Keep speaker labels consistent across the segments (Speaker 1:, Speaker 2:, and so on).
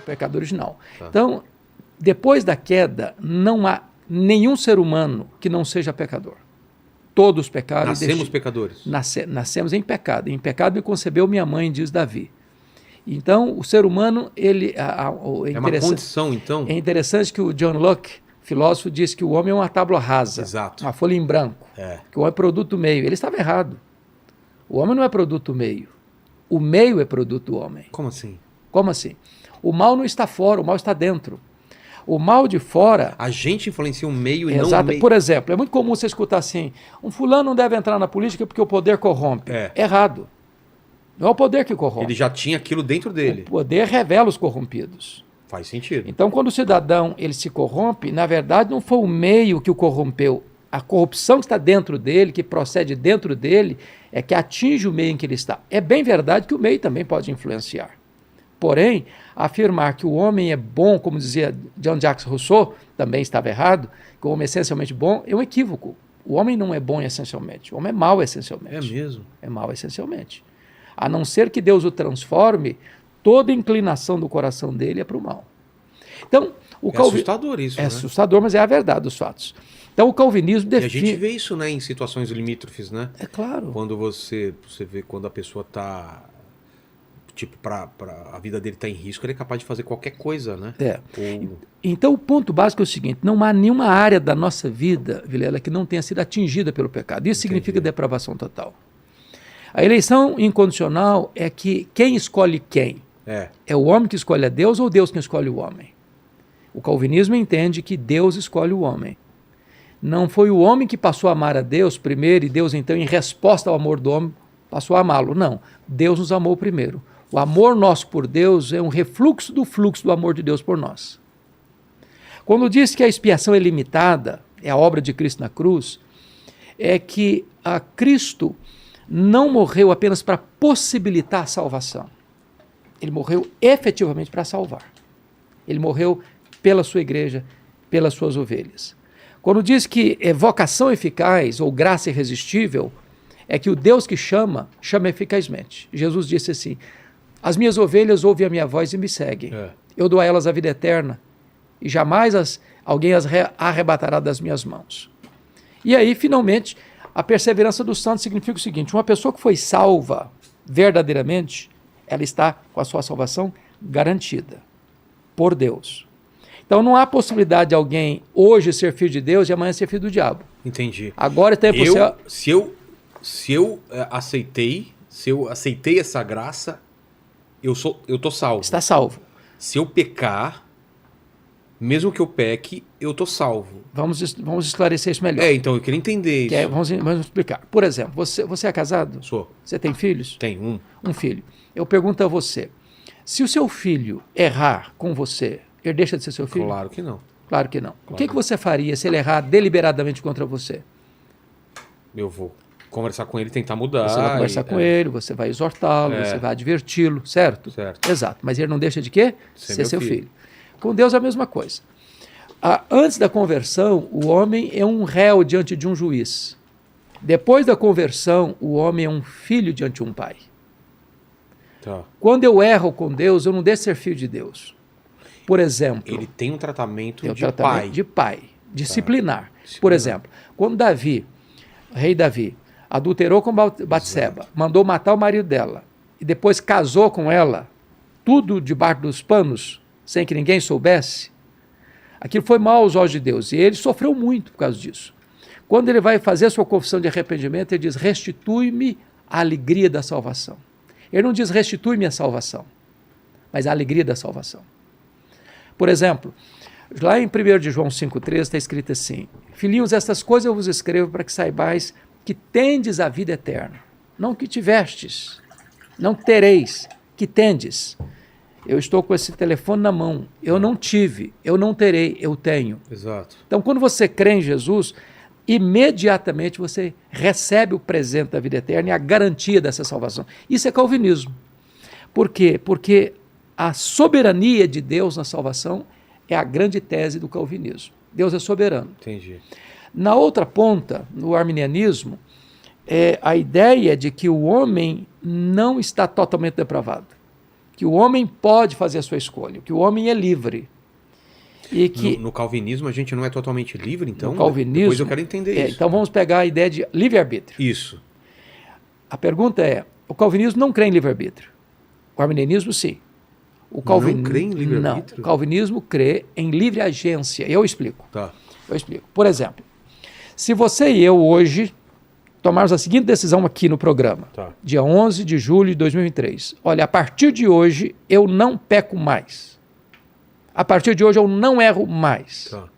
Speaker 1: pecado original.
Speaker 2: Tá.
Speaker 1: Então, depois da queda, não há nenhum ser humano que não seja pecador. Todos pecaram.
Speaker 2: Nascemos pecadores.
Speaker 1: Nascemos em pecado. Em pecado me concebeu minha mãe, diz Davi. Então, o ser humano,
Speaker 2: É uma condição, então?
Speaker 1: É interessante que o John Locke, filósofo, diz que o homem é uma tábua rasa,
Speaker 2: Exato.
Speaker 1: uma folha em branco, que o homem é produto do meio. Ele estava errado. O homem não é produto do meio. O meio é produto do homem.
Speaker 2: Como assim?
Speaker 1: Como assim? O mal não está fora, o mal está dentro. O mal de fora...
Speaker 2: A gente influencia o meio e não
Speaker 1: Exato.
Speaker 2: o meio.
Speaker 1: Por exemplo, é muito comum você escutar assim, um fulano não deve entrar na política porque o poder corrompe. Errado. Não é o poder que corrompe.
Speaker 2: Ele já tinha aquilo dentro dele.
Speaker 1: O poder revela os corrompidos.
Speaker 2: Faz sentido.
Speaker 1: Então, quando o cidadão ele se corrompe, na verdade não foi o meio que o corrompeu. A corrupção que está dentro dele, que procede dentro dele, é que atinge o meio em que ele está. É bem verdade que o meio também pode influenciar. Porém, afirmar que o homem é bom, como dizia Jean-Jacques Rousseau, também estava errado, que o homem é essencialmente bom, é um equívoco. O homem não é bom essencialmente, o homem é mau essencialmente.
Speaker 2: É mesmo?
Speaker 1: É mau essencialmente. A não ser que Deus o transforme, toda inclinação do coração dele é para o mal. Então,
Speaker 2: assustador isso,
Speaker 1: É
Speaker 2: né?
Speaker 1: assustador, mas é a verdade dos fatos. Então, o calvinismo define...
Speaker 2: E a gente vê isso, né, em situações limítrofes, né?
Speaker 1: É claro.
Speaker 2: Quando você vê quando a pessoa está... Tipo, a vida dele está em risco, ele é capaz de fazer qualquer coisa, né?
Speaker 1: Então, o ponto básico é o seguinte, não há nenhuma área da nossa vida, Vilela, que não tenha sido atingida pelo pecado. Isso significa depravação total. A eleição incondicional é que quem escolhe quem? É o homem que escolhe a Deus ou Deus que escolhe o homem? O calvinismo entende que Deus escolhe o homem. Não foi o homem que passou a amar a Deus primeiro e Deus, então, em resposta ao amor do homem, passou a amá-lo. Não, Deus nos amou primeiro. O amor nosso por Deus é um refluxo do fluxo do amor de Deus por nós. Quando diz que a expiação é limitada, é a obra de Cristo na cruz, é que a Cristo não morreu apenas para possibilitar a salvação. Ele morreu efetivamente para salvar. Ele morreu pela sua igreja, pelas suas ovelhas. Quando diz que é vocação eficaz ou graça irresistível, é que o Deus que chama, chama eficazmente. Jesus disse assim, as minhas ovelhas ouvem a minha voz e me seguem. Eu dou a elas a vida eterna e jamais alguém as arrebatará das minhas mãos. E aí, finalmente, a perseverança dos santos significa o seguinte, uma pessoa que foi salva verdadeiramente, ela está com a sua salvação garantida por Deus. Então não há possibilidade de alguém hoje ser filho de Deus e amanhã ser filho do diabo.
Speaker 2: Entendi.
Speaker 1: Agora tem você...
Speaker 2: Se eu aceitei essa graça, eu tô salvo.
Speaker 1: Está salvo.
Speaker 2: Se eu pecar, mesmo que eu peque, eu tô salvo.
Speaker 1: Vamos esclarecer isso melhor.
Speaker 2: Então eu queria entender isso.
Speaker 1: Vamos explicar. Por exemplo, você é casado?
Speaker 2: Sou.
Speaker 1: Você tem filhos?
Speaker 2: Tenho
Speaker 1: um filho. Eu pergunto a você, se o seu filho errar com você, ele deixa de ser seu filho?
Speaker 2: Claro que não.
Speaker 1: Claro que não. Claro. O que você faria se ele errar deliberadamente contra você?
Speaker 2: Eu vou conversar com ele, tentar mudar.
Speaker 1: Você vai conversar com ele, você vai exortá-lo, você vai adverti-lo, certo?
Speaker 2: Certo.
Speaker 1: Exato. Mas ele não deixa de quê? Ser seu filho. Com Deus é a mesma coisa. Antes da conversão, o homem é um réu diante de um juiz. Depois da conversão, o homem é um filho diante de um pai.
Speaker 2: Tá.
Speaker 1: Quando eu erro com Deus, eu não deixo de ser filho de Deus. Por exemplo...
Speaker 2: Ele tem um tratamento
Speaker 1: de pai. Disciplinar. Por exemplo, quando rei Davi, adulterou com Batseba, mandou matar o marido dela, e depois casou com ela, tudo debaixo dos panos, sem que ninguém soubesse, aquilo foi mal aos olhos de Deus, e ele sofreu muito por causa disso. Quando ele vai fazer a sua confissão de arrependimento, ele diz, restitui-me a alegria da salvação. Ele não diz, restitui-me a salvação, mas a alegria da salvação. Por exemplo, lá em 1 de João 5,13 está escrito assim, filhinhos, estas coisas eu vos escrevo para que saibais que tendes a vida eterna, não que tivestes, não tereis, que tendes. Eu estou com esse telefone na mão, eu não tive, eu não terei, eu tenho.
Speaker 2: Exato.
Speaker 1: Então, quando você crê em Jesus, imediatamente você recebe o presente da vida eterna e a garantia dessa salvação. Isso é calvinismo. Por quê? Porque a soberania de Deus na salvação é a grande tese do calvinismo. Deus é soberano.
Speaker 2: Entendi.
Speaker 1: Na outra ponta, no arminianismo, a ideia de que o homem não está totalmente depravado, que o homem pode fazer a sua escolha, que o homem é livre. E que
Speaker 2: No calvinismo a gente não é totalmente livre, então?
Speaker 1: no calvinismo,
Speaker 2: Depois eu quero entender isso.
Speaker 1: Então vamos pegar a ideia de livre-arbítrio.
Speaker 2: Isso.
Speaker 1: A pergunta é, o calvinismo não crê em livre-arbítrio. O arminianismo, sim.
Speaker 2: Não crê em livre-arbítrio?
Speaker 1: Não, o calvinismo crê em livre agência. Eu explico.
Speaker 2: Tá.
Speaker 1: Eu explico. Por exemplo, se você e eu hoje tomarmos a seguinte decisão aqui no programa,
Speaker 2: Tá.
Speaker 1: dia 11 de julho de 2023. Olha, a partir de hoje eu não peco mais. A partir de hoje eu não erro mais.
Speaker 2: Tá.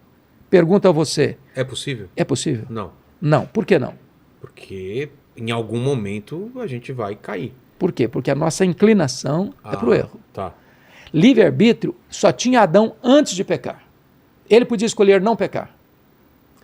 Speaker 1: Pergunto a você,
Speaker 2: É possível?
Speaker 1: é possível?
Speaker 2: Não.
Speaker 1: Não. Por que não?
Speaker 2: Porque em algum momento a gente vai cair.
Speaker 1: Por quê? Porque a nossa inclinação é para o erro.
Speaker 2: Tá.
Speaker 1: Livre-arbítrio só tinha Adão antes de pecar. Ele podia escolher não pecar.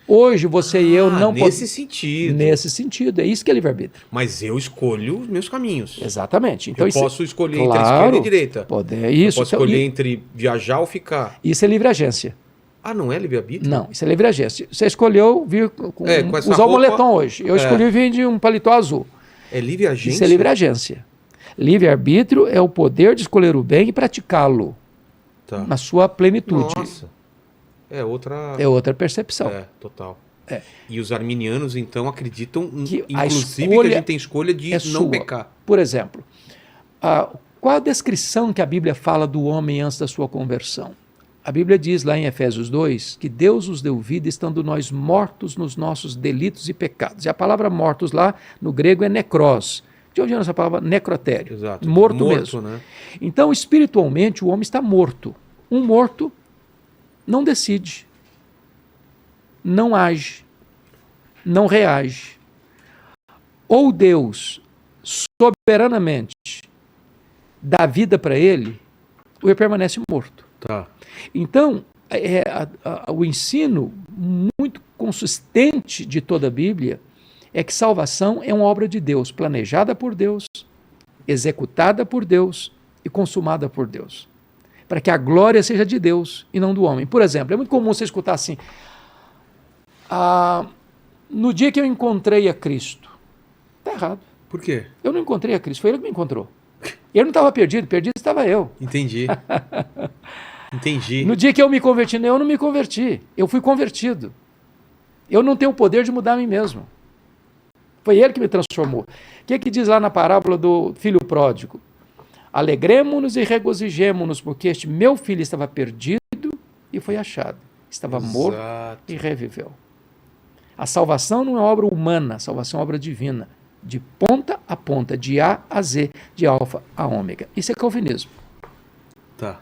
Speaker 1: Hoje você e eu não podemos.
Speaker 2: Nesse sentido.
Speaker 1: Nesse sentido, é isso que é livre-arbítrio.
Speaker 2: Mas eu escolho os meus caminhos.
Speaker 1: Exatamente. Então,
Speaker 2: Eu
Speaker 1: isso,
Speaker 2: posso escolher entre a esquerda e a direita.
Speaker 1: Isso,
Speaker 2: Eu posso
Speaker 1: então,
Speaker 2: escolher entre viajar ou ficar.
Speaker 1: isso é livre-agência.
Speaker 2: Ah, não é livre-arbítrio?
Speaker 1: Não, isso é livre-agência. Você escolheu vir com
Speaker 2: essa
Speaker 1: usar o
Speaker 2: roupa,
Speaker 1: moletom hoje. Eu escolhi vir de um paletó azul.
Speaker 2: É livre-agência?
Speaker 1: Isso é livre-agência. Livre-arbítrio é o poder de escolher o bem e praticá-lo
Speaker 2: Tá.
Speaker 1: na sua plenitude.
Speaker 2: Nossa. É outra...
Speaker 1: É outra percepção.
Speaker 2: É, total.
Speaker 1: É.
Speaker 2: E os arminianos, então, acreditam,
Speaker 1: Que a
Speaker 2: inclusive,
Speaker 1: escolha
Speaker 2: que a gente tem escolha de
Speaker 1: é
Speaker 2: não
Speaker 1: sua.
Speaker 2: pecar.
Speaker 1: Por exemplo, qual a descrição que a Bíblia fala do homem antes da sua conversão? A Bíblia diz lá em Efésios 2 que Deus nos deu vida estando nós mortos nos nossos delitos e pecados. E a palavra mortos lá no grego é necros. De onde vem essa palavra necrotério?
Speaker 2: Exato.
Speaker 1: Morto mesmo.
Speaker 2: Né?
Speaker 1: Então, espiritualmente, o homem está morto. Um morto não decide, não age, não reage. Ou Deus, soberanamente, dá vida para ele, ou ele permanece morto.
Speaker 2: Tá.
Speaker 1: Então, o ensino muito consistente de toda a Bíblia é que salvação é uma obra de Deus, planejada por Deus, executada por Deus e consumada por Deus. Para que a glória seja de Deus e não do homem. Por exemplo, é muito comum você escutar assim, no dia que eu encontrei a Cristo. Está errado.
Speaker 2: Por quê?
Speaker 1: Eu não encontrei a Cristo, foi ele que me encontrou. Ele não estava perdido estava eu.
Speaker 2: Entendi. Entendi.
Speaker 1: No dia que eu me converti, eu não me converti, eu fui convertido. Eu não tenho o poder de mudar a mim mesmo. Foi ele que me transformou. O que diz lá na parábola do filho pródigo? Alegremo-nos e regozijemo-nos, porque este meu filho estava perdido e foi achado. Estava morto e reviveu. A salvação não é obra humana, a salvação é obra divina. De ponta a ponta, de A a Z, de alfa a ômega. Isso é calvinismo.
Speaker 2: Tá.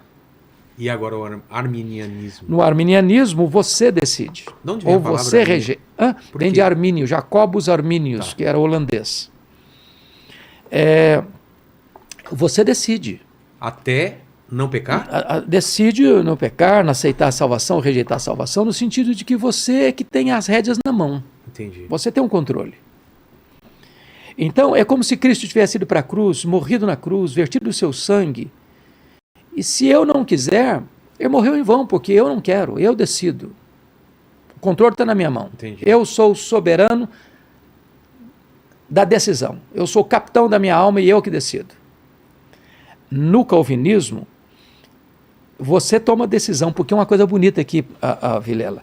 Speaker 2: E agora o arminianismo?
Speaker 1: No arminianismo, você decide.
Speaker 2: De onde vem
Speaker 1: ou
Speaker 2: a palavra
Speaker 1: você rejeita. Vem de Armínio, Jacobus Arminius,
Speaker 2: Tá.
Speaker 1: que era holandês. Você decide.
Speaker 2: Até não pecar?
Speaker 1: Decide não pecar, não aceitar a salvação, rejeitar a salvação, no sentido de que você é que tem as rédeas na mão.
Speaker 2: Entendi.
Speaker 1: Você tem um controle. Então, é como se Cristo tivesse ido para a cruz, morrido na cruz, vertido o seu sangue. E se eu não quiser, ele morreu em vão, porque eu não quero, eu decido. O controle está na minha mão.
Speaker 2: Entendi.
Speaker 1: Eu sou o soberano da decisão. Eu sou o capitão da minha alma e eu que decido. No calvinismo, você toma decisão, porque é uma coisa bonita aqui, Vilela.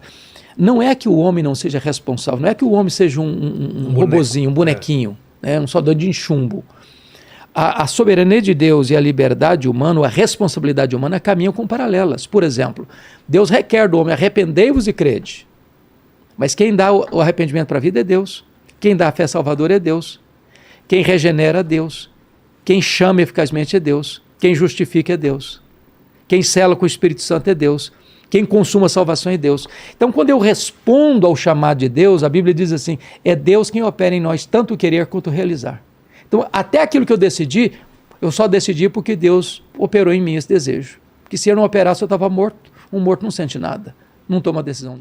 Speaker 1: Não é que o homem não seja responsável, não é que o homem seja um robozinho, um bonequinho, um soldado de chumbo. A soberania de Deus e a liberdade humana, a responsabilidade humana caminham com paralelas. Por exemplo, Deus requer do homem, arrependei-vos e crede. Mas quem dá o arrependimento para a vida é Deus. Quem dá a fé salvadora é Deus. Quem regenera é Deus. Quem chama eficazmente é Deus. Quem justifica é Deus. Quem sela com o Espírito Santo é Deus. Quem consuma a salvação é Deus. Então, quando eu respondo ao chamado de Deus, a Bíblia diz assim, é Deus quem opera em nós tanto querer quanto realizar. Então, até aquilo que eu decidi, eu só decidi porque Deus operou em mim esse desejo. Porque se eu não operasse, eu estava morto. Um morto não sente nada, não toma decisão.